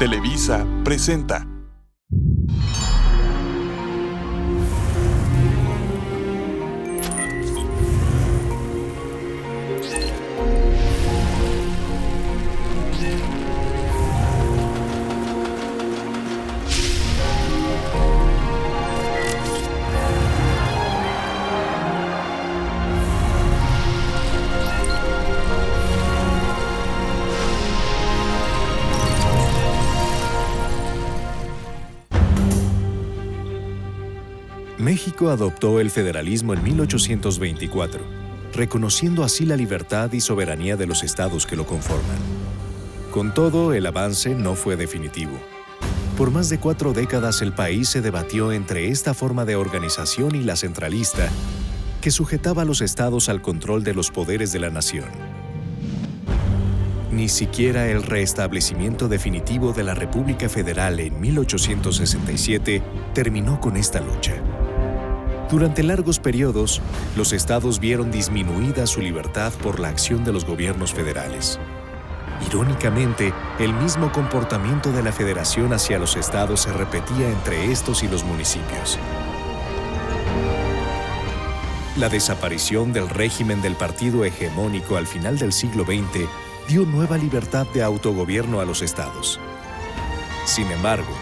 Televisa presenta. México adoptó el federalismo en 1824, reconociendo así la libertad y soberanía de los estados que lo conforman. Con todo, el avance no fue definitivo. Por más de 4 décadas el país se debatió entre esta forma de organización y la centralista, que sujetaba a los estados al control de los poderes de la nación. Ni siquiera el restablecimiento definitivo de la República Federal en 1867 terminó con esta lucha. Durante largos periodos, los estados vieron disminuida su libertad por la acción de los gobiernos federales. Irónicamente, el mismo comportamiento de la federación hacia los estados se repetía entre estos y los municipios. La desaparición del régimen del partido hegemónico al final del siglo XX dio nueva libertad de autogobierno a los estados. Sin embargo,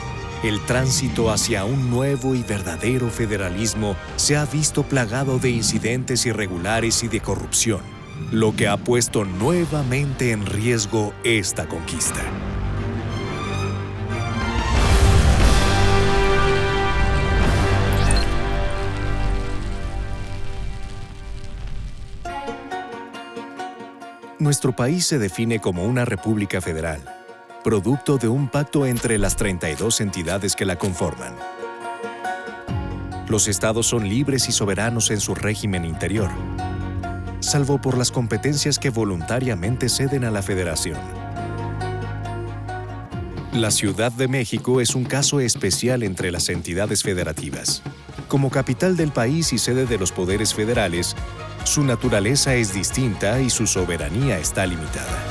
el tránsito hacia un nuevo y verdadero federalismo se ha visto plagado de incidentes irregulares y de corrupción, lo que ha puesto nuevamente en riesgo esta conquista. Nuestro país se define como una república federal, producto de un pacto entre las 32 entidades que la conforman. Los estados son libres y soberanos en su régimen interior, salvo por las competencias que voluntariamente ceden a la federación. La Ciudad de México es un caso especial entre las entidades federativas. Como capital del país y sede de los poderes federales, su naturaleza es distinta y su soberanía está limitada.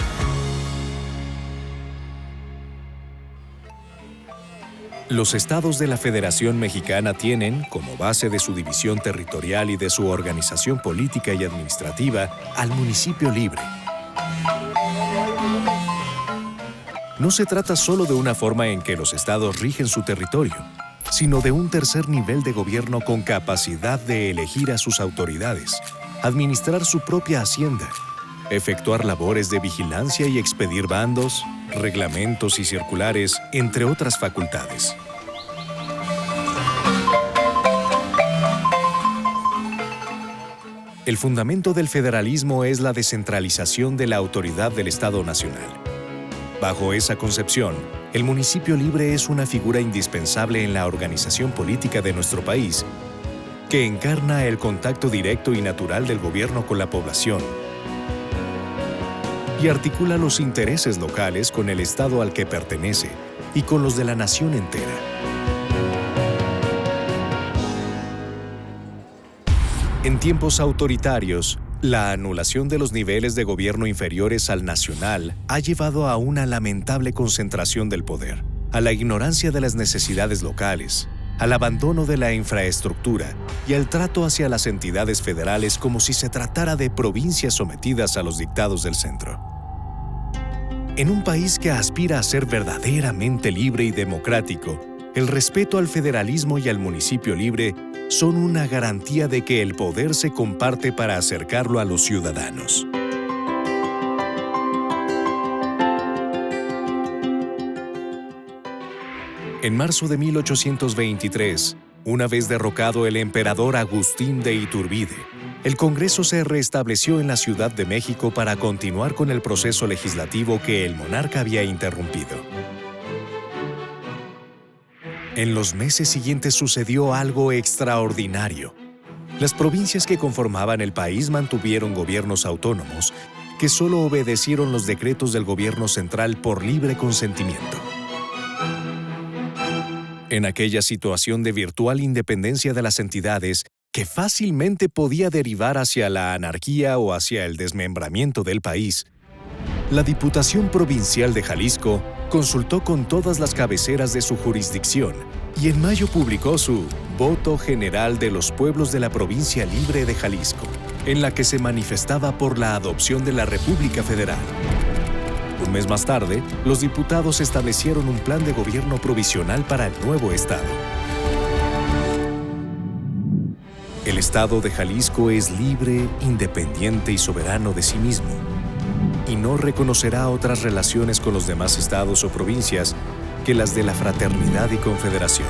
Los estados de la Federación Mexicana tienen, como base de su división territorial y de su organización política y administrativa, al municipio libre. No se trata solo de una forma en que los estados rigen su territorio, sino de un tercer nivel de gobierno con capacidad de elegir a sus autoridades, administrar su propia hacienda, efectuar labores de vigilancia y expedir bandos, reglamentos y circulares, entre otras facultades. El fundamento del federalismo es la descentralización de la autoridad del Estado Nacional. Bajo esa concepción, el municipio libre es una figura indispensable en la organización política de nuestro país, que encarna el contacto directo y natural del gobierno con la población y articula los intereses locales con el Estado al que pertenece y con los de la nación entera. En tiempos autoritarios, la anulación de los niveles de gobierno inferiores al nacional ha llevado a una lamentable concentración del poder, a la ignorancia de las necesidades locales, al abandono de la infraestructura y al trato hacia las entidades federales como si se tratara de provincias sometidas a los dictados del centro. En un país que aspira a ser verdaderamente libre y democrático, el respeto al federalismo y al municipio libre son una garantía de que el poder se comparte para acercarlo a los ciudadanos. En marzo de 1823, una vez derrocado el emperador Agustín de Iturbide, el Congreso se restableció en la Ciudad de México para continuar con el proceso legislativo que el monarca había interrumpido. En los meses siguientes sucedió algo extraordinario. Las provincias que conformaban el país mantuvieron gobiernos autónomos que solo obedecieron los decretos del gobierno central por libre consentimiento. En aquella situación de virtual independencia de las entidades, que fácilmente podía derivar hacia la anarquía o hacia el desmembramiento del país, la Diputación Provincial de Jalisco consultó con todas las cabeceras de su jurisdicción y en mayo publicó su Voto General de los Pueblos de la Provincia Libre de Jalisco, en la que se manifestaba por la adopción de la República Federal. Un mes más tarde, los diputados establecieron un plan de gobierno provisional para el nuevo estado. El estado de Jalisco es libre, independiente y soberano de sí mismo, y no reconocerá otras relaciones con los demás estados o provincias que las de la fraternidad y confederación.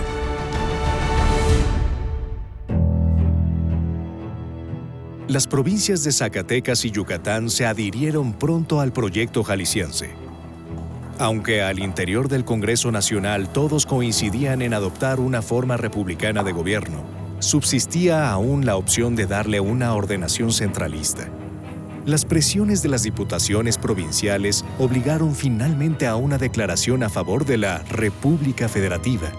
Las provincias de Zacatecas y Yucatán se adhirieron pronto al proyecto jalisciense. Aunque al interior del Congreso Nacional todos coincidían en adoptar una forma republicana de gobierno, subsistía aún la opción de darle una ordenación centralista. Las presiones de las diputaciones provinciales obligaron finalmente a una declaración a favor de la República Federativa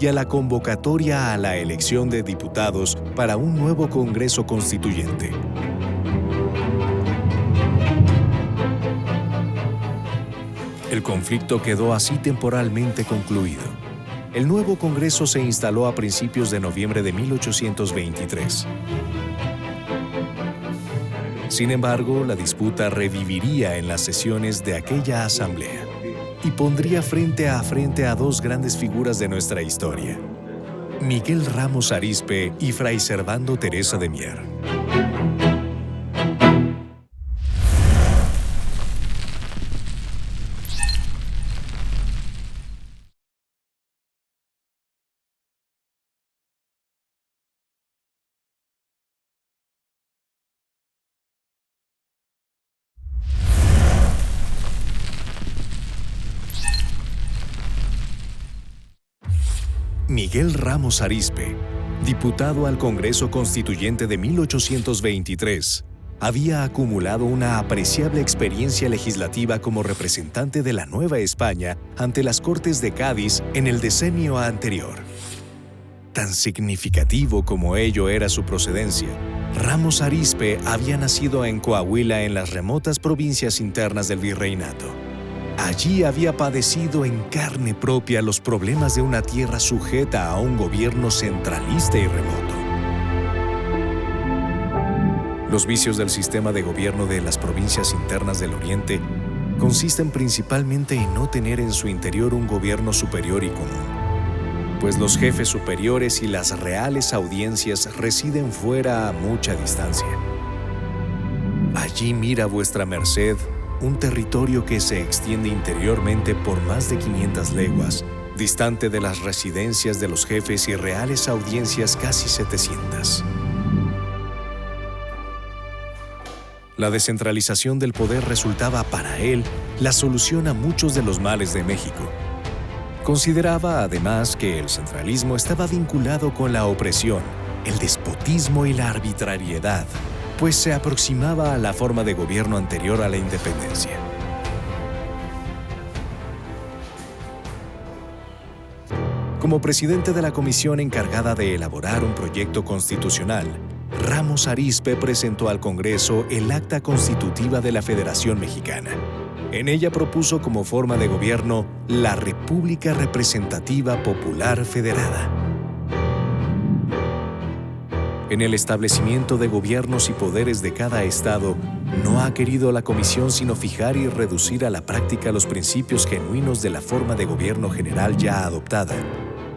y a la convocatoria a la elección de diputados para un nuevo Congreso Constituyente. El conflicto quedó así temporalmente concluido. El nuevo Congreso se instaló a principios de noviembre de 1823. Sin embargo, la disputa reviviría en las sesiones de aquella asamblea y pondría frente a dos grandes figuras de nuestra historia, Miguel Ramos Arizpe y Fray Servando Teresa de Mier. Miguel Ramos Arizpe, diputado al Congreso Constituyente de 1823, había acumulado una apreciable experiencia legislativa como representante de la Nueva España ante las Cortes de Cádiz en el decenio anterior. Tan significativo como ello era su procedencia, Ramos Arizpe había nacido en Coahuila en las remotas provincias internas del virreinato. Allí había padecido en carne propia los problemas de una tierra sujeta a un gobierno centralista y remoto. Los vicios del sistema de gobierno de las provincias internas del Oriente consisten principalmente en no tener en su interior un gobierno superior y común, pues los jefes superiores y las reales audiencias residen fuera a mucha distancia. Allí mira vuestra merced un territorio que se extiende interiormente por más de 500 leguas, distante de las residencias de los jefes y reales audiencias casi 700. La descentralización del poder resultaba para él la solución a muchos de los males de México. Consideraba además que el centralismo estaba vinculado con la opresión, el despotismo y la arbitrariedad, pues se aproximaba a la forma de gobierno anterior a la independencia. Como presidente de la comisión encargada de elaborar un proyecto constitucional, Ramos Arizpe presentó al Congreso el Acta Constitutiva de la Federación Mexicana. En ella propuso como forma de gobierno la República Representativa Popular Federada. En el establecimiento de gobiernos y poderes de cada estado, no ha querido la Comisión sino fijar y reducir a la práctica los principios genuinos de la forma de gobierno general ya adoptada,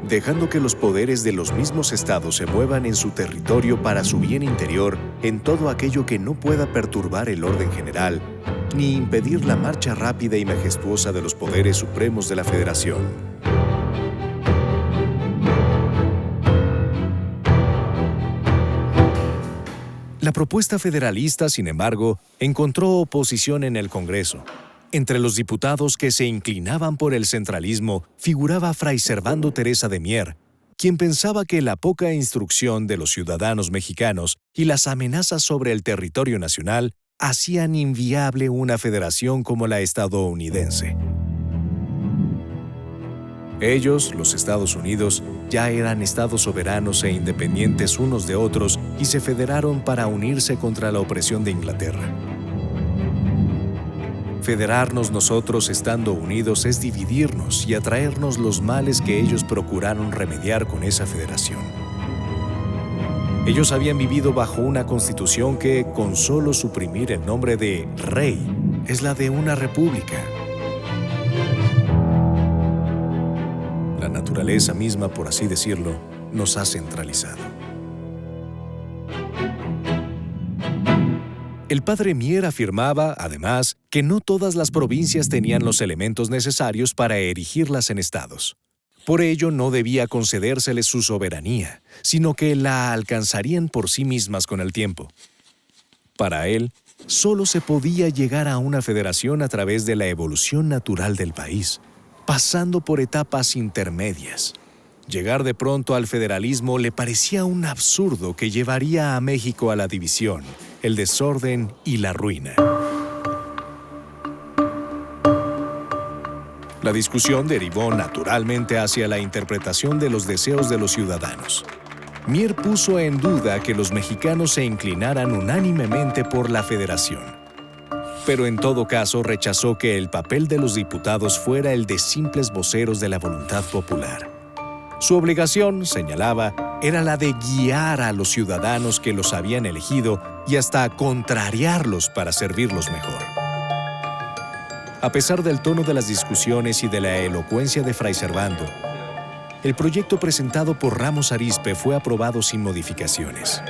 dejando que los poderes de los mismos estados se muevan en su territorio para su bien interior en todo aquello que no pueda perturbar el orden general, ni impedir la marcha rápida y majestuosa de los poderes supremos de la Federación. La propuesta federalista, sin embargo, encontró oposición en el Congreso. Entre los diputados que se inclinaban por el centralismo figuraba Fray Servando Teresa de Mier, quien pensaba que la poca instrucción de los ciudadanos mexicanos y las amenazas sobre el territorio nacional hacían inviable una federación como la estadounidense. Ellos, los Estados Unidos, ya eran estados soberanos e independientes unos de otros y se federaron para unirse contra la opresión de Inglaterra. Federarnos nosotros estando unidos es dividirnos y atraernos los males que ellos procuraron remediar con esa federación. Ellos habían vivido bajo una constitución que, con solo suprimir el nombre de rey, es la de una república. La naturaleza misma, por así decirlo, nos ha centralizado. El padre Mier afirmaba, además, que no todas las provincias tenían los elementos necesarios para erigirlas en estados. Por ello, no debía concedérseles su soberanía, sino que la alcanzarían por sí mismas con el tiempo. Para él, solo se podía llegar a una federación a través de la evolución natural del país, pasando por etapas intermedias. Llegar de pronto al federalismo le parecía un absurdo que llevaría a México a la división, el desorden y la ruina. La discusión derivó naturalmente hacia la interpretación de los deseos de los ciudadanos. Mier puso en duda que los mexicanos se inclinaran unánimemente por la federación. Pero en todo caso rechazó que el papel de los diputados fuera el de simples voceros de la voluntad popular. Su obligación, señalaba, era la de guiar a los ciudadanos que los habían elegido y hasta contrariarlos para servirlos mejor. A pesar del tono de las discusiones y de la elocuencia de Fray Servando, el proyecto presentado por Ramos Arizpe fue aprobado sin modificaciones.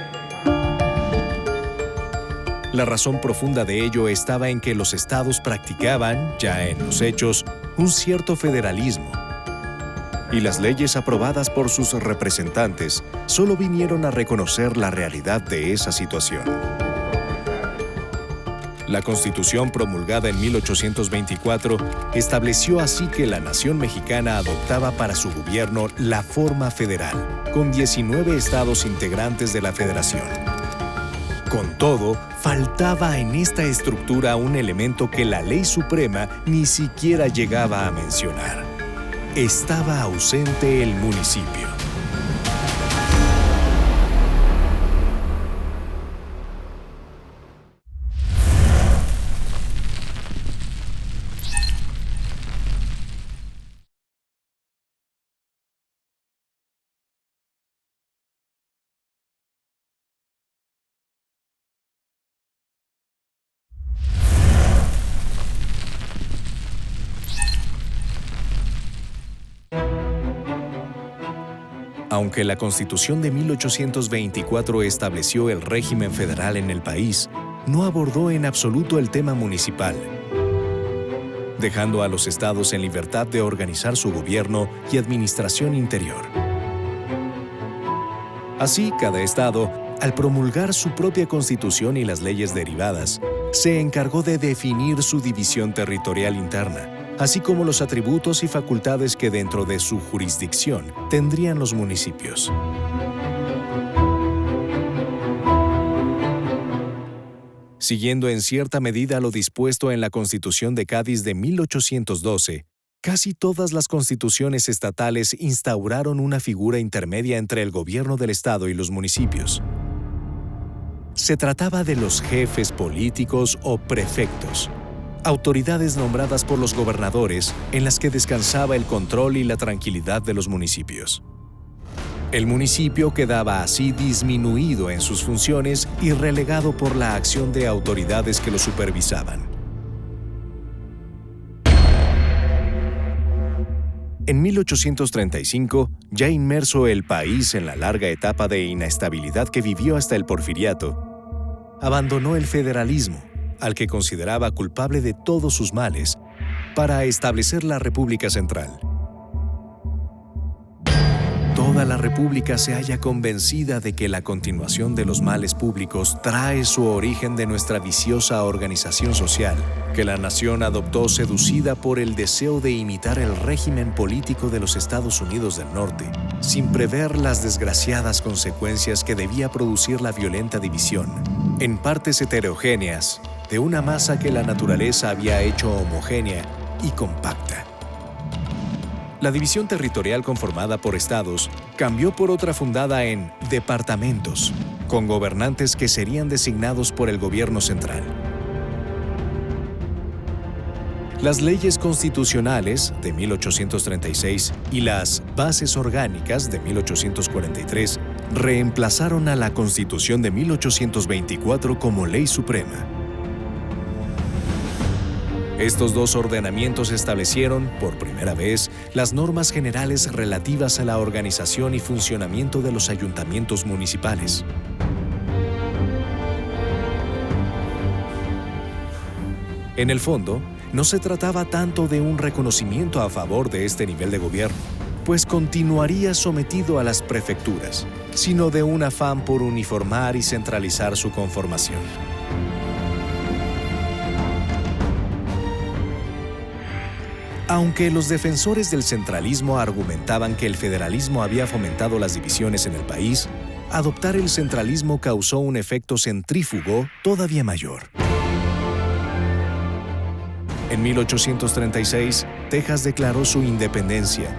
La razón profunda de ello estaba en que los estados practicaban, ya en los hechos, un cierto federalismo, y las leyes aprobadas por sus representantes solo vinieron a reconocer la realidad de esa situación. La Constitución promulgada en 1824 estableció así que la nación mexicana adoptaba para su gobierno la forma federal, con 19 estados integrantes de la federación. Con todo, faltaba en esta estructura un elemento que la ley suprema ni siquiera llegaba a mencionar. Estaba ausente el municipio. Aunque la Constitución de 1824 estableció el régimen federal en el país, no abordó en absoluto el tema municipal, dejando a los estados en libertad de organizar su gobierno y administración interior. Así, cada estado, al promulgar su propia constitución y las leyes derivadas, se encargó de definir su división territorial interna, así como los atributos y facultades que dentro de su jurisdicción tendrían los municipios. Siguiendo en cierta medida lo dispuesto en la Constitución de Cádiz de 1812, casi todas las constituciones estatales instauraron una figura intermedia entre el gobierno del Estado y los municipios. Se trataba de los jefes políticos o prefectos, autoridades nombradas por los gobernadores en las que descansaba el control y la tranquilidad de los municipios. El municipio quedaba así disminuido en sus funciones y relegado por la acción de autoridades que lo supervisaban. En 1835, ya inmerso el país en la larga etapa de inestabilidad que vivió hasta el Porfiriato, abandonó el federalismo, al que consideraba culpable de todos sus males, para establecer la República Central. Toda la República se halla convencida de que la continuación de los males públicos trae su origen de nuestra viciosa organización social, que la nación adoptó seducida por el deseo de imitar el régimen político de los Estados Unidos del Norte, sin prever las desgraciadas consecuencias que debía producir la violenta división, en partes heterogéneas, de una masa que la naturaleza había hecho homogénea y compacta. La división territorial conformada por estados cambió por otra fundada en departamentos, con gobernantes que serían designados por el gobierno central. Las leyes constitucionales de 1836 y las bases orgánicas de 1843 reemplazaron a la Constitución de 1824 como ley suprema. Estos dos ordenamientos establecieron, por primera vez, las normas generales relativas a la organización y funcionamiento de los ayuntamientos municipales. En el fondo, no se trataba tanto de un reconocimiento a favor de este nivel de gobierno, pues continuaría sometido a las prefecturas, sino de un afán por uniformar y centralizar su conformación. Aunque los defensores del centralismo argumentaban que el federalismo había fomentado las divisiones en el país, adoptar el centralismo causó un efecto centrífugo todavía mayor. En 1836, Texas declaró su independencia.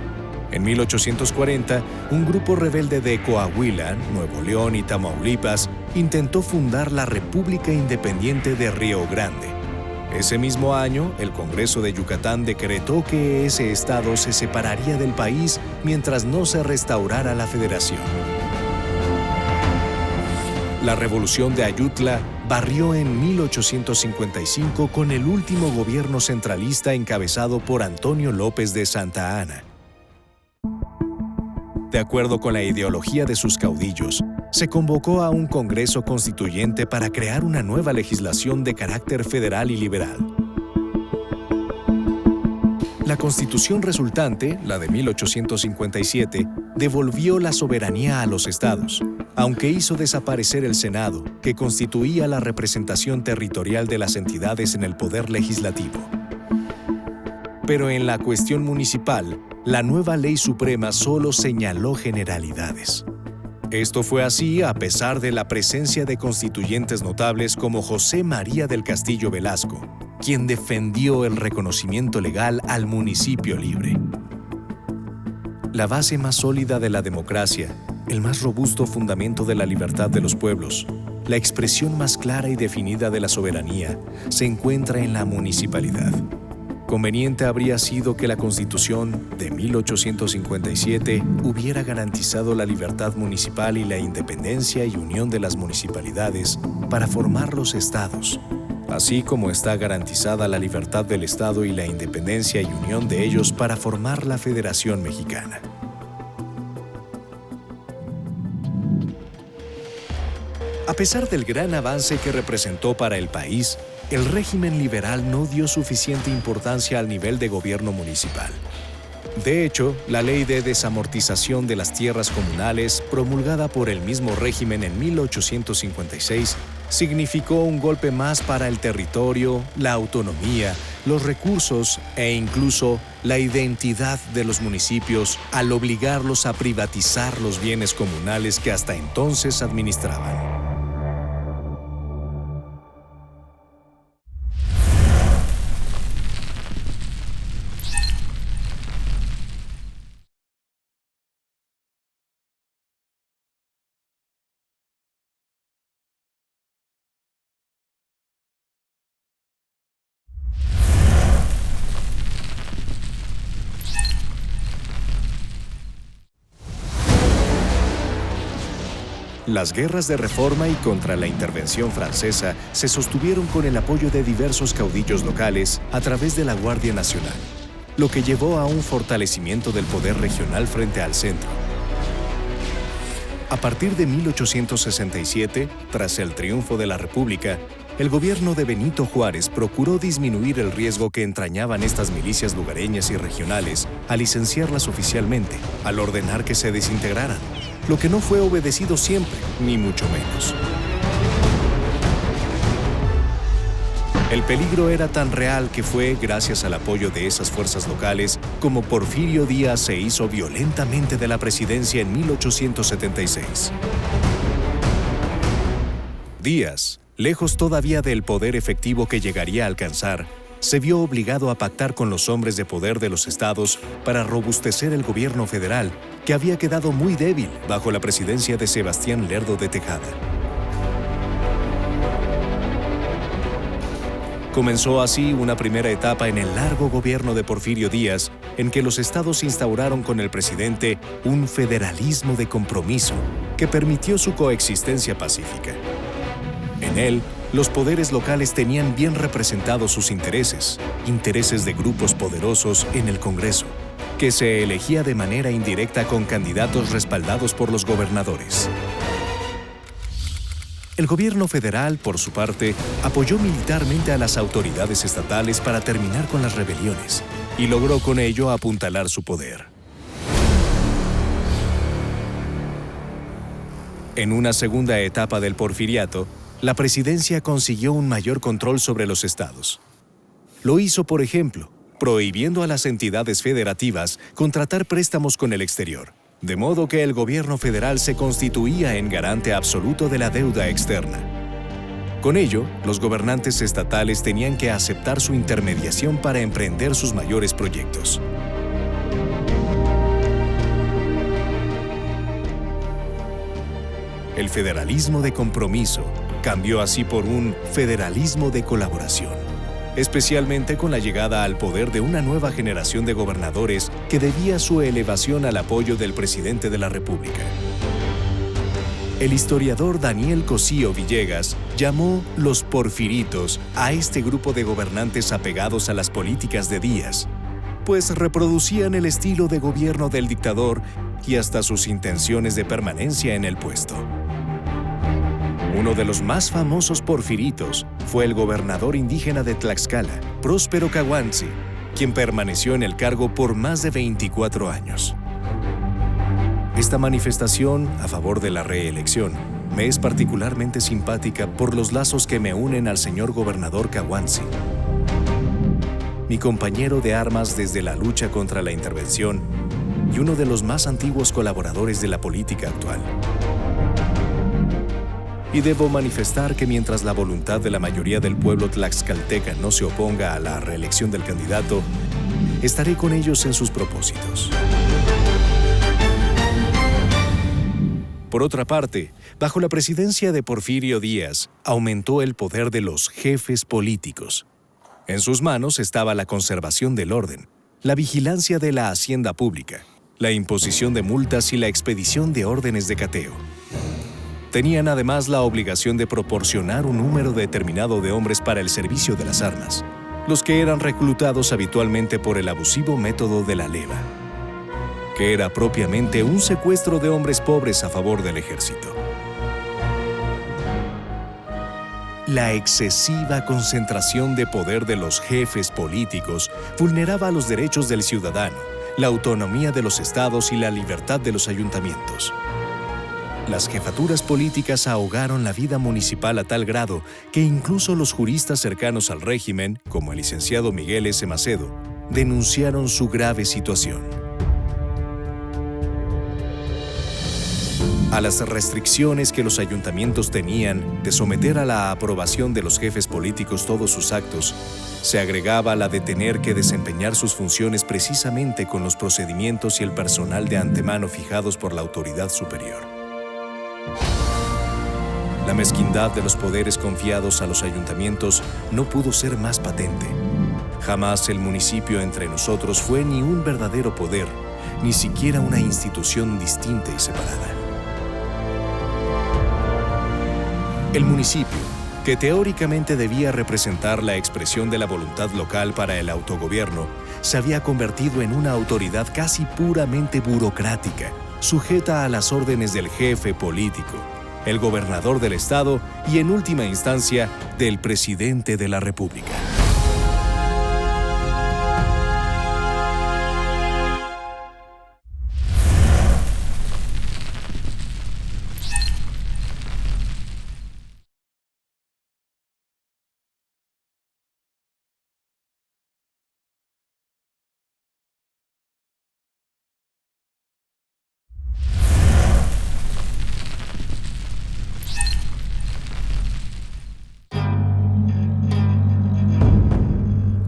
En 1840, un grupo rebelde de Coahuila, Nuevo León y Tamaulipas intentó fundar la República Independiente de Río Grande. Ese mismo año, el Congreso de Yucatán decretó que ese estado se separaría del país mientras no se restaurara la federación. La Revolución de Ayutla barrió en 1855 con el último gobierno centralista encabezado por Antonio López de Santa Anna. De acuerdo con la ideología de sus caudillos, se convocó a un Congreso Constituyente para crear una nueva legislación de carácter federal y liberal. La Constitución resultante, la de 1857, devolvió la soberanía a los estados, aunque hizo desaparecer el Senado, que constituía la representación territorial de las entidades en el poder legislativo. Pero en la cuestión municipal, la nueva ley suprema solo señaló generalidades. Esto fue así a pesar de la presencia de constituyentes notables como José María del Castillo Velasco, quien defendió el reconocimiento legal al municipio libre. La base más sólida de la democracia, el más robusto fundamento de la libertad de los pueblos, la expresión más clara y definida de la soberanía, se encuentra en la municipalidad. Conveniente habría sido que la Constitución de 1857 hubiera garantizado la libertad municipal y la independencia y unión de las municipalidades para formar los estados, así como está garantizada la libertad del Estado y la independencia y unión de ellos para formar la Federación Mexicana. A pesar del gran avance que representó para el país, el régimen liberal no dio suficiente importancia al nivel de gobierno municipal. De hecho, la Ley de Desamortización de las Tierras Comunales, promulgada por el mismo régimen en 1856, significó un golpe más para el territorio, la autonomía, los recursos e incluso la identidad de los municipios al obligarlos a privatizar los bienes comunales que hasta entonces administraban. Las guerras de reforma y contra la intervención francesa se sostuvieron con el apoyo de diversos caudillos locales a través de la Guardia Nacional, lo que llevó a un fortalecimiento del poder regional frente al centro. A partir de 1867, tras el triunfo de la República, el gobierno de Benito Juárez procuró disminuir el riesgo que entrañaban estas milicias lugareñas y regionales al licenciarlas oficialmente, al ordenar que se desintegraran, lo que no fue obedecido siempre, ni mucho menos. El peligro era tan real que fue gracias al apoyo de esas fuerzas locales como Porfirio Díaz se hizo violentamente de la presidencia en 1876. Díaz, lejos todavía del poder efectivo que llegaría a alcanzar, se vio obligado a pactar con los hombres de poder de los estados para robustecer el gobierno federal, que había quedado muy débil bajo la presidencia de Sebastián Lerdo de Tejada. Comenzó así una primera etapa en el largo gobierno de Porfirio Díaz, en que los estados instauraron con el presidente un federalismo de compromiso que permitió su coexistencia pacífica. En él, los poderes locales tenían bien representados sus intereses de grupos poderosos en el Congreso, que se elegía de manera indirecta con candidatos respaldados por los gobernadores. El gobierno federal, por su parte, apoyó militarmente a las autoridades estatales para terminar con las rebeliones y logró con ello apuntalar su poder. En una segunda etapa del porfiriato, la presidencia consiguió un mayor control sobre los estados. Lo hizo, por ejemplo, prohibiendo a las entidades federativas contratar préstamos con el exterior, de modo que el gobierno federal se constituía en garante absoluto de la deuda externa. Con ello, los gobernantes estatales tenían que aceptar su intermediación para emprender sus mayores proyectos. El federalismo de compromiso cambió así por un federalismo de colaboración, especialmente con la llegada al poder de una nueva generación de gobernadores que debía su elevación al apoyo del presidente de la República. El historiador Daniel Cosío Villegas llamó los porfiritos a este grupo de gobernantes apegados a las políticas de Díaz, pues reproducían el estilo de gobierno del dictador y hasta sus intenciones de permanencia en el puesto. Uno de los más famosos porfiritos fue el gobernador indígena de Tlaxcala, Próspero Caguanzi, quien permaneció en el cargo por más de 24 años. Esta manifestación a favor de la reelección me es particularmente simpática por los lazos que me unen al señor gobernador Caguanzi, mi compañero de armas desde la lucha contra la intervención y uno de los más antiguos colaboradores de la política actual. Y debo manifestar que mientras la voluntad de la mayoría del pueblo tlaxcalteca no se oponga a la reelección del candidato, estaré con ellos en sus propósitos. Por otra parte, bajo la presidencia de Porfirio Díaz, aumentó el poder de los jefes políticos. En sus manos estaba la conservación del orden, la vigilancia de la hacienda pública, la imposición de multas y la expedición de órdenes de cateo. Tenían además la obligación de proporcionar un número determinado de hombres para el servicio de las armas, los que eran reclutados habitualmente por el abusivo método de la leva, que era propiamente un secuestro de hombres pobres a favor del ejército. La excesiva concentración de poder de los jefes políticos vulneraba los derechos del ciudadano, la autonomía de los estados y la libertad de los ayuntamientos. Las jefaturas políticas ahogaron la vida municipal a tal grado que incluso los juristas cercanos al régimen, como el licenciado Miguel S. Macedo, denunciaron su grave situación. A las restricciones que los ayuntamientos tenían de someter a la aprobación de los jefes políticos todos sus actos, se agregaba la de tener que desempeñar sus funciones precisamente con los procedimientos y el personal de antemano fijados por la autoridad superior. La mezquindad de los poderes confiados a los ayuntamientos no pudo ser más patente. Jamás el municipio entre nosotros fue ni un verdadero poder, ni siquiera una institución distinta y separada. El municipio, que teóricamente debía representar la expresión de la voluntad local para el autogobierno, se había convertido en una autoridad casi puramente burocrática, sujeta a las órdenes del jefe político, el gobernador del estado y, en última instancia, del presidente de la República.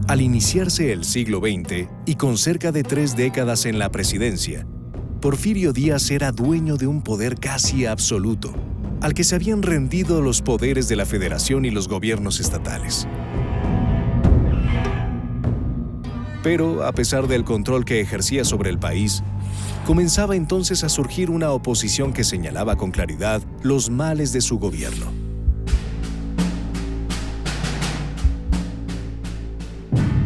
Al iniciarse el siglo XX y con cerca de 3 décadas en la presidencia, Porfirio Díaz era dueño de un poder casi absoluto, al que se habían rendido los poderes de la Federación y los gobiernos estatales. Pero, a pesar del control que ejercía sobre el país, comenzaba entonces a surgir una oposición que señalaba con claridad los males de su gobierno.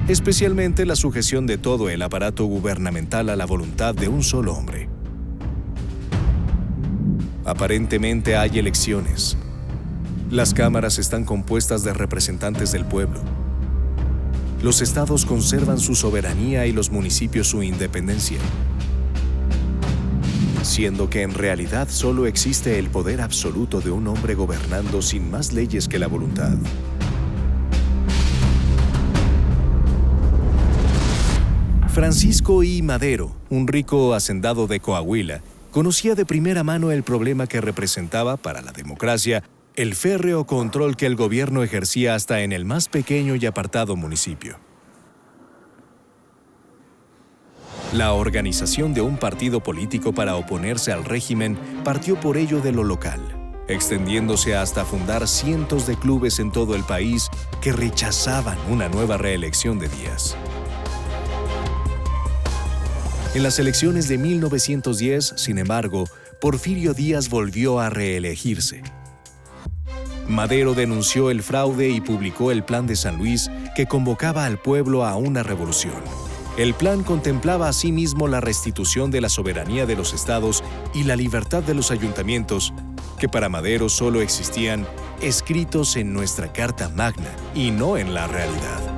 Especialmente la sujeción de todo el aparato gubernamental a la voluntad de un solo hombre. Aparentemente hay elecciones. Las cámaras están compuestas de representantes del pueblo. Los estados conservan su soberanía y los municipios su independencia, siendo que en realidad solo existe el poder absoluto de un hombre gobernando sin más leyes que la voluntad. Francisco I. Madero, un rico hacendado de Coahuila, conocía de primera mano el problema que representaba para la democracia el férreo control que el gobierno ejercía hasta en el más pequeño y apartado municipio. La organización de un partido político para oponerse al régimen partió por ello de lo local, extendiéndose hasta fundar cientos de clubes en todo el país que rechazaban una nueva reelección de Díaz. En las elecciones de 1910, sin embargo, Porfirio Díaz volvió a reelegirse. Madero denunció el fraude y publicó el Plan de San Luis, que convocaba al pueblo a una revolución. El plan contemplaba asimismo la restitución de la soberanía de los estados y la libertad de los ayuntamientos, que para Madero solo existían escritos en nuestra Carta Magna y no en la realidad.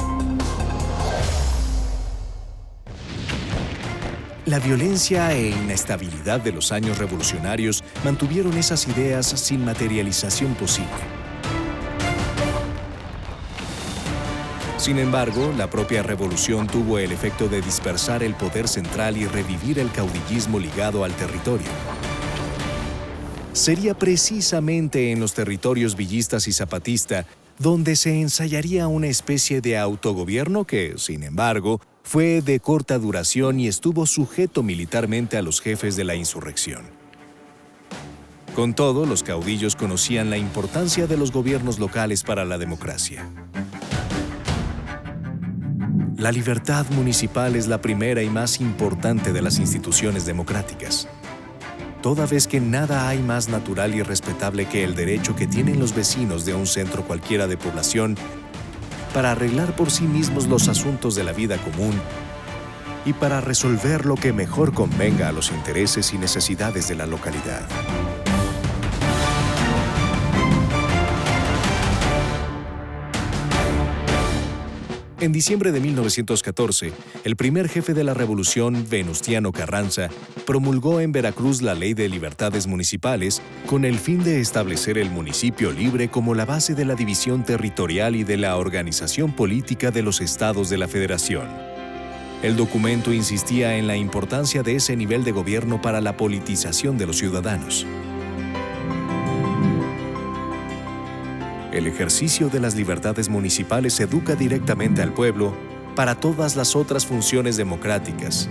La violencia e inestabilidad de los años revolucionarios mantuvieron esas ideas sin materialización posible. Sin embargo, la propia revolución tuvo el efecto de dispersar el poder central y revivir el caudillismo ligado al territorio. Sería precisamente en los territorios villistas y zapatista donde se ensayaría una especie de autogobierno que, sin embargo, fue de corta duración y estuvo sujeto militarmente a los jefes de la insurrección. Con todo, los caudillos conocían la importancia de los gobiernos locales para la democracia. La libertad municipal es la primera y más importante de las instituciones democráticas, toda vez que nada hay más natural y respetable que el derecho que tienen los vecinos de un centro cualquiera de población para arreglar por sí mismos los asuntos de la vida común y para resolver lo que mejor convenga a los intereses y necesidades de la localidad. En diciembre de 1914, el primer jefe de la revolución, Venustiano Carranza, promulgó en Veracruz la Ley de Libertades Municipales con el fin de establecer el municipio libre como la base de la división territorial y de la organización política de los estados de la Federación. El documento insistía en la importancia de ese nivel de gobierno para la politización de los ciudadanos. El ejercicio de las libertades municipales educa directamente al pueblo para todas las otras funciones democráticas.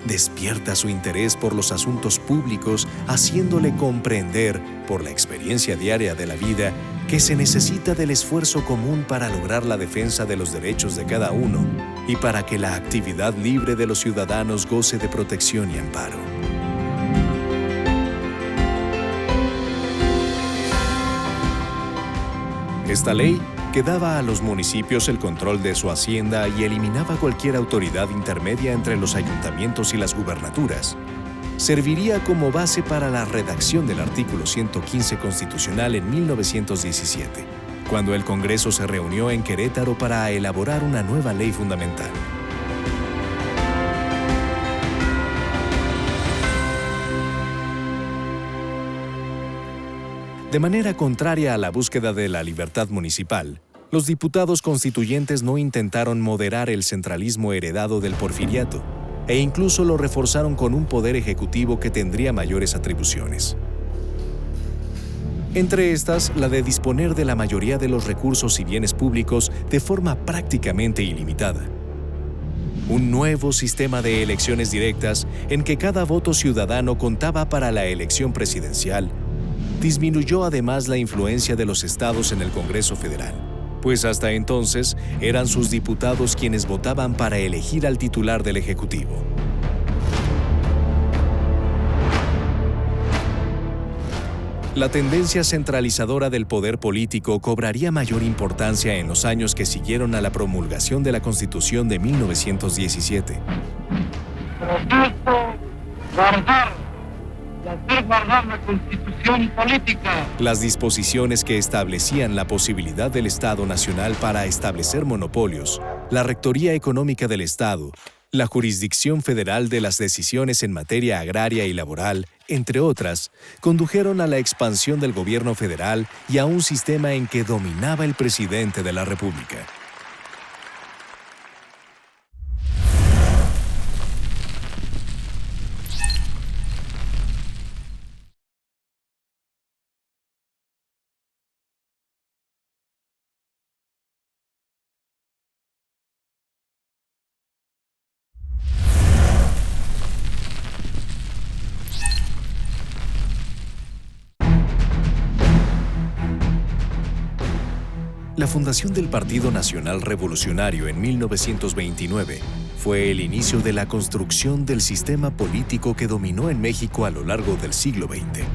Despierta su interés por los asuntos públicos, haciéndole comprender, por la experiencia diaria de la vida, que se necesita del esfuerzo común para lograr la defensa de los derechos de cada uno y para que la actividad libre de los ciudadanos goce de protección y amparo. Esta ley, que daba a los municipios el control de su hacienda y eliminaba cualquier autoridad intermedia entre los ayuntamientos y las gubernaturas, serviría como base para la redacción del artículo 115 constitucional en 1917, cuando el Congreso se reunió en Querétaro para elaborar una nueva ley fundamental. De manera contraria a la búsqueda de la libertad municipal, los diputados constituyentes no intentaron moderar el centralismo heredado del porfiriato, e incluso lo reforzaron con un poder ejecutivo que tendría mayores atribuciones. Entre estas, la de disponer de la mayoría de los recursos y bienes públicos de forma prácticamente ilimitada. Un nuevo sistema de elecciones directas en que cada voto ciudadano contaba para la elección presidencial disminuyó además la influencia de los estados en el Congreso Federal pues hasta entonces eran sus diputados quienes votaban para elegir al titular del Ejecutivo. La tendencia centralizadora del poder político cobraría mayor importancia en los años que siguieron a la promulgación de la Constitución de 1917. Guardar la Constitución política. Las disposiciones que establecían la posibilidad del Estado Nacional para establecer monopolios, la Rectoría Económica del Estado, la jurisdicción federal de las decisiones en materia agraria y laboral, entre otras, condujeron a la expansión del gobierno federal y a un sistema en que dominaba el presidente de la República. La fundación del Partido Nacional Revolucionario en 1929 fue el inicio de la construcción del sistema político que dominó en México a lo largo del siglo XX.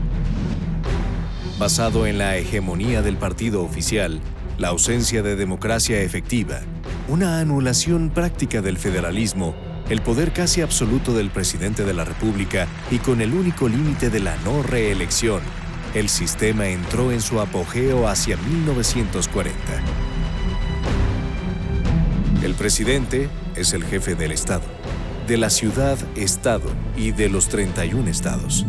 Basado en la hegemonía del partido oficial, la ausencia de democracia efectiva, una anulación práctica del federalismo, el poder casi absoluto del presidente de la República y con el único límite de la no reelección, el sistema entró en su apogeo hacia 1940. El presidente es el jefe del Estado, de la ciudad-estado y de los 31 estados,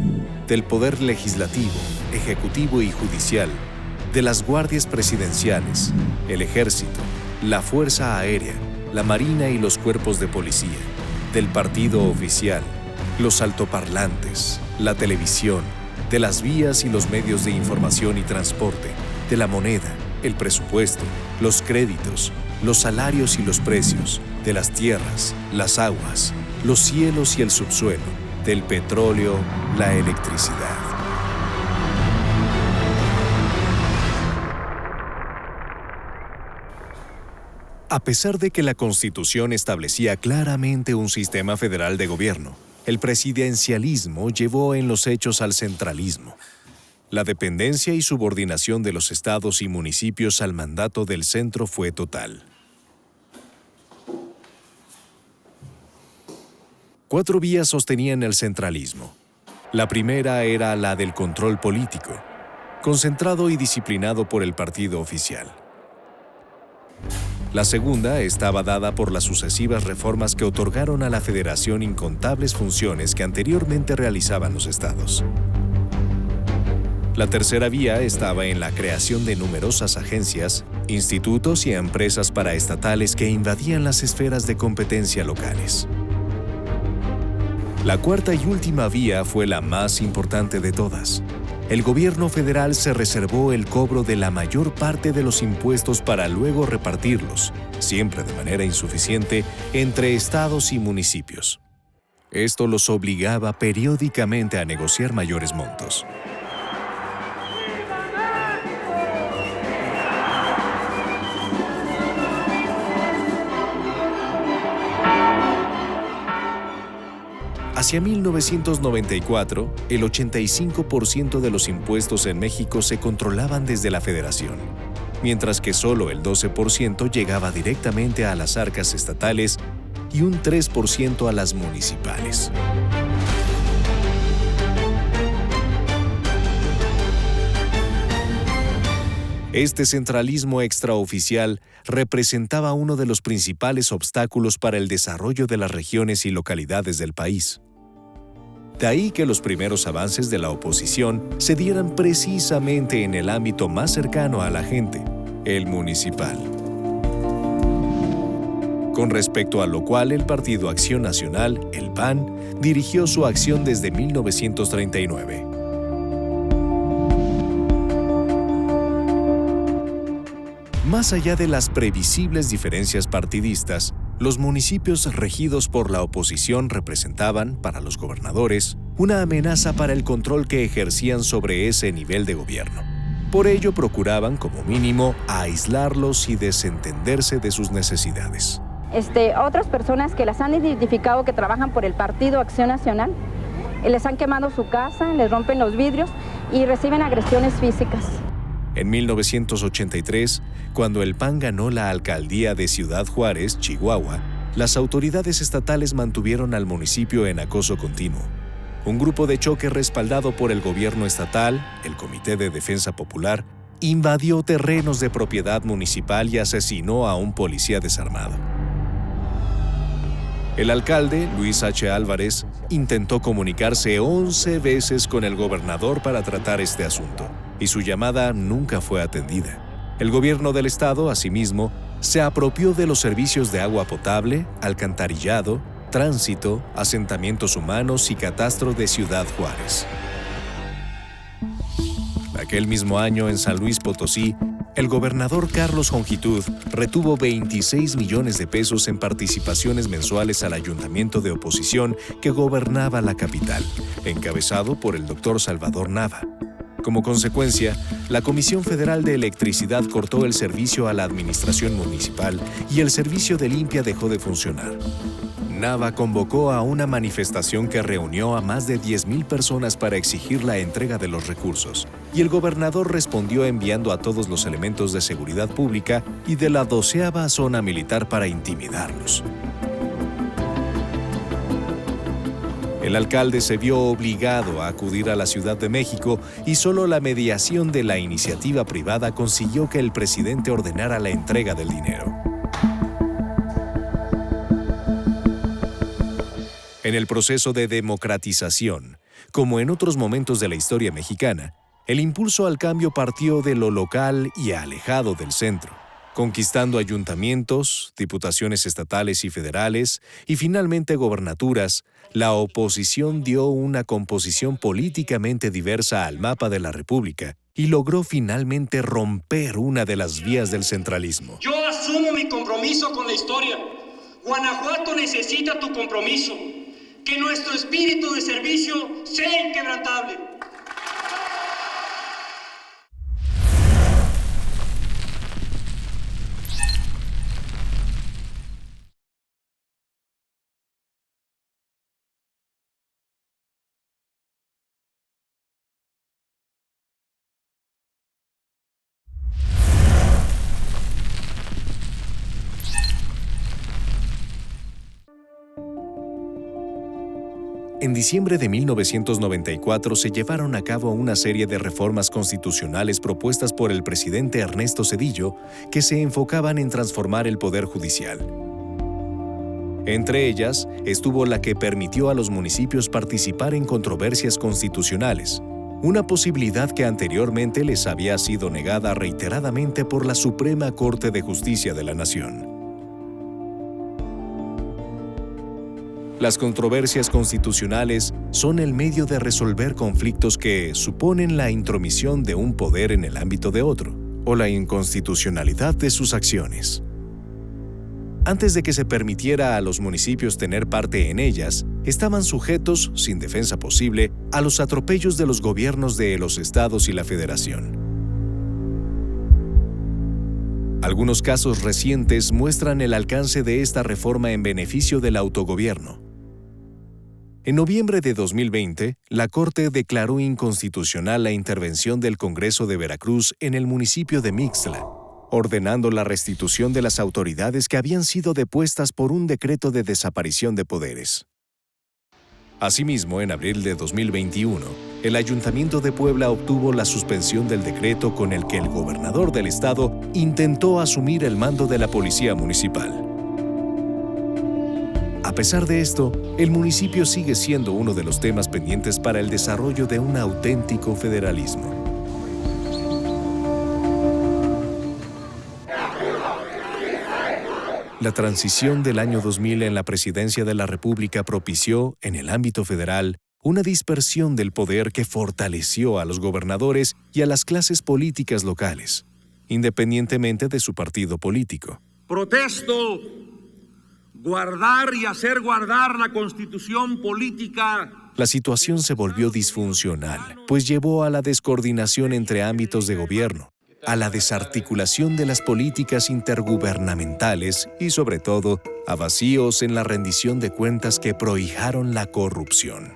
del poder legislativo, ejecutivo y judicial, de las guardias presidenciales, el ejército, la fuerza aérea, la marina y los cuerpos de policía, del partido oficial, los altoparlantes, la televisión, de las vías y los medios de información y transporte, de la moneda, el presupuesto, los créditos, los salarios y los precios, de las tierras, las aguas, los cielos y el subsuelo, del petróleo, la electricidad. A pesar de que la Constitución establecía claramente un sistema federal de gobierno, el presidencialismo llevó en los hechos al centralismo. La dependencia y subordinación de los estados y municipios al mandato del centro fue total. 4 vías sostenían el centralismo. La primera era la del control político, concentrado y disciplinado por el partido oficial. La segunda estaba dada por las sucesivas reformas que otorgaron a la Federación incontables funciones que anteriormente realizaban los estados. La tercera vía estaba en la creación de numerosas agencias, institutos y empresas paraestatales que invadían las esferas de competencia locales. La cuarta y última vía fue la más importante de todas. El gobierno federal se reservó el cobro de la mayor parte de los impuestos para luego repartirlos, siempre de manera insuficiente, entre estados y municipios. Esto los obligaba periódicamente a negociar mayores montos. Hacia 1994, el 85% de los impuestos en México se controlaban desde la Federación, mientras que solo el 12% llegaba directamente a las arcas estatales y un 3% a las municipales. Este centralismo extraoficial representaba uno de los principales obstáculos para el desarrollo de las regiones y localidades del país. De ahí que los primeros avances de la oposición se dieran precisamente en el ámbito más cercano a la gente, el municipal. Con respecto a lo cual el Partido Acción Nacional, el PAN, dirigió su acción desde 1939. Más allá de las previsibles diferencias partidistas, los municipios regidos por la oposición representaban, para los gobernadores, una amenaza para el control que ejercían sobre ese nivel de gobierno. Por ello procuraban, como mínimo, aislarlos y desentenderse de sus necesidades. Otras personas que las han identificado que trabajan por el Partido Acción Nacional, les han quemado su casa, les rompen los vidrios y reciben agresiones físicas. En 1983, cuando el PAN ganó la alcaldía de Ciudad Juárez, Chihuahua, las autoridades estatales mantuvieron al municipio en acoso continuo. Un grupo de choque respaldado por el gobierno estatal, el Comité de Defensa Popular, invadió terrenos de propiedad municipal y asesinó a un policía desarmado. El alcalde, Luis H. Álvarez, intentó comunicarse 11 veces con el gobernador para tratar este asunto, y su llamada nunca fue atendida. El gobierno del estado, asimismo, se apropió de los servicios de agua potable, alcantarillado, tránsito, asentamientos humanos y catastro de Ciudad Juárez. Aquel mismo año, en San Luis Potosí, el gobernador Carlos Jongitud retuvo 26 millones de pesos en participaciones mensuales al ayuntamiento de oposición que gobernaba la capital, encabezado por el doctor Salvador Nava. Como consecuencia, la Comisión Federal de Electricidad cortó el servicio a la administración municipal y el servicio de limpia dejó de funcionar. Nava convocó a una manifestación que reunió a más de 10,000 personas para exigir la entrega de los recursos, y el gobernador respondió enviando a todos los elementos de seguridad pública y de la 12ª zona militar para intimidarlos. El alcalde se vio obligado a acudir a la Ciudad de México y solo la mediación de la iniciativa privada consiguió que el presidente ordenara la entrega del dinero. En el proceso de democratización, como en otros momentos de la historia mexicana, el impulso al cambio partió de lo local y alejado del centro, conquistando ayuntamientos, diputaciones estatales y federales, y finalmente gobernaturas. La oposición dio una composición políticamente diversa al mapa de la República y logró finalmente romper una de las vías del centralismo. Yo asumo mi compromiso con la historia. Guanajuato necesita tu compromiso. Que nuestro espíritu de servicio sea inquebrantable. En diciembre de 1994 se llevaron a cabo una serie de reformas constitucionales propuestas por el presidente Ernesto Zedillo que se enfocaban en transformar el Poder Judicial. Entre ellas estuvo la que permitió a los municipios participar en controversias constitucionales, una posibilidad que anteriormente les había sido negada reiteradamente por la Suprema Corte de Justicia de la Nación. Las controversias constitucionales son el medio de resolver conflictos que suponen la intromisión de un poder en el ámbito de otro, o la inconstitucionalidad de sus acciones. Antes de que se permitiera a los municipios tener parte en ellas, estaban sujetos, sin defensa posible, a los atropellos de los gobiernos de los estados y la federación. Algunos casos recientes muestran el alcance de esta reforma en beneficio del autogobierno. En noviembre de 2020, la Corte declaró inconstitucional la intervención del Congreso de Veracruz en el municipio de Mixtla, ordenando la restitución de las autoridades que habían sido depuestas por un decreto de desaparición de poderes. Asimismo, en abril de 2021, el Ayuntamiento de Puebla obtuvo la suspensión del decreto con el que el gobernador del estado intentó asumir el mando de la Policía Municipal. A pesar de esto, el municipio sigue siendo uno de los temas pendientes para el desarrollo de un auténtico federalismo. La transición del año 2000 en la presidencia de la República propició, en el ámbito federal, una dispersión del poder que fortaleció a los gobernadores y a las clases políticas locales, independientemente de su partido político. Protesto guardar y hacer guardar la Constitución política la situación se volvió disfuncional, pues llevó a la descoordinación entre ámbitos de gobierno, a la desarticulación de las políticas intergubernamentales y, sobre todo, a vacíos en la rendición de cuentas que prohijaron la corrupción.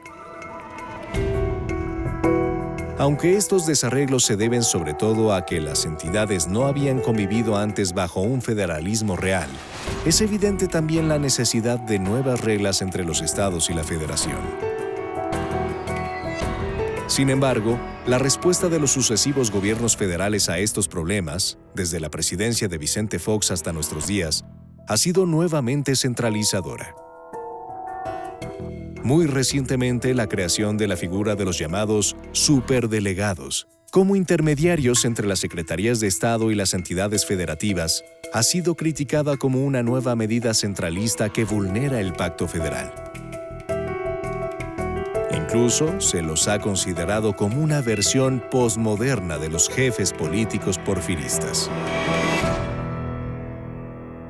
Aunque estos desarreglos se deben sobre todo a que las entidades no habían convivido antes bajo un federalismo real, es evidente también la necesidad de nuevas reglas entre los estados y la federación. Sin embargo, la respuesta de los sucesivos gobiernos federales a estos problemas, desde la presidencia de Vicente Fox hasta nuestros días, ha sido nuevamente centralizadora. Muy recientemente, la creación de la figura de los llamados superdelegados, como intermediarios entre las secretarías de Estado y las entidades federativas, ha sido criticada como una nueva medida centralista que vulnera el Pacto Federal. Incluso se los ha considerado como una versión posmoderna de los jefes políticos porfiristas.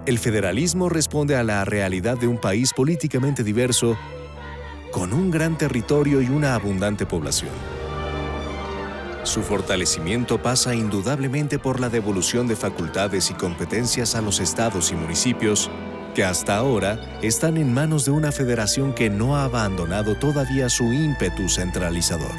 El federalismo responde a la realidad de un país políticamente diverso, con un gran territorio y una abundante población. Su fortalecimiento pasa indudablemente por la devolución de facultades y competencias a los estados y municipios, que hasta ahora están en manos de una federación que no ha abandonado todavía su ímpetu centralizador.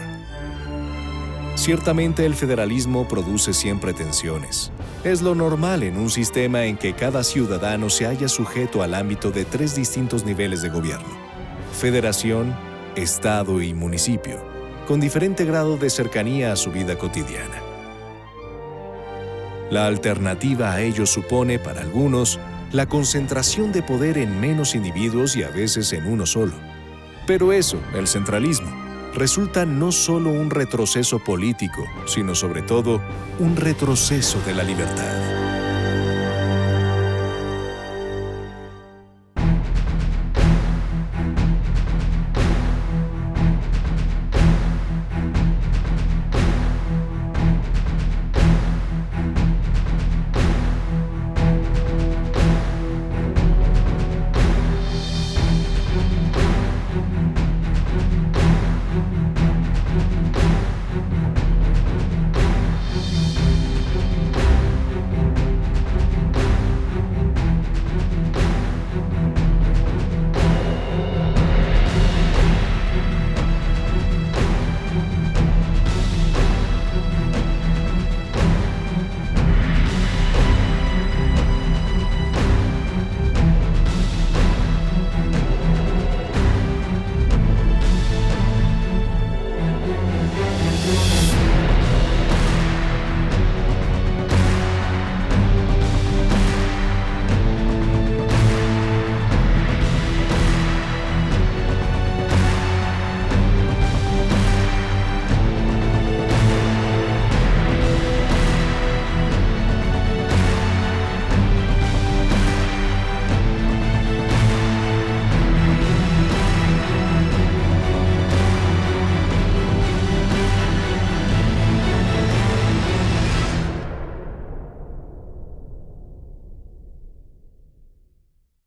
Ciertamente el federalismo produce siempre tensiones. Es lo normal en un sistema en que cada ciudadano se halla sujeto al ámbito de 3 distintos niveles de gobierno: federación, estado y municipio, con diferente grado de cercanía a su vida cotidiana. La alternativa a ello supone, para algunos, la concentración de poder en menos individuos y a veces en uno solo. Pero eso, el centralismo, resulta no solo un retroceso político, sino sobre todo un retroceso de la libertad.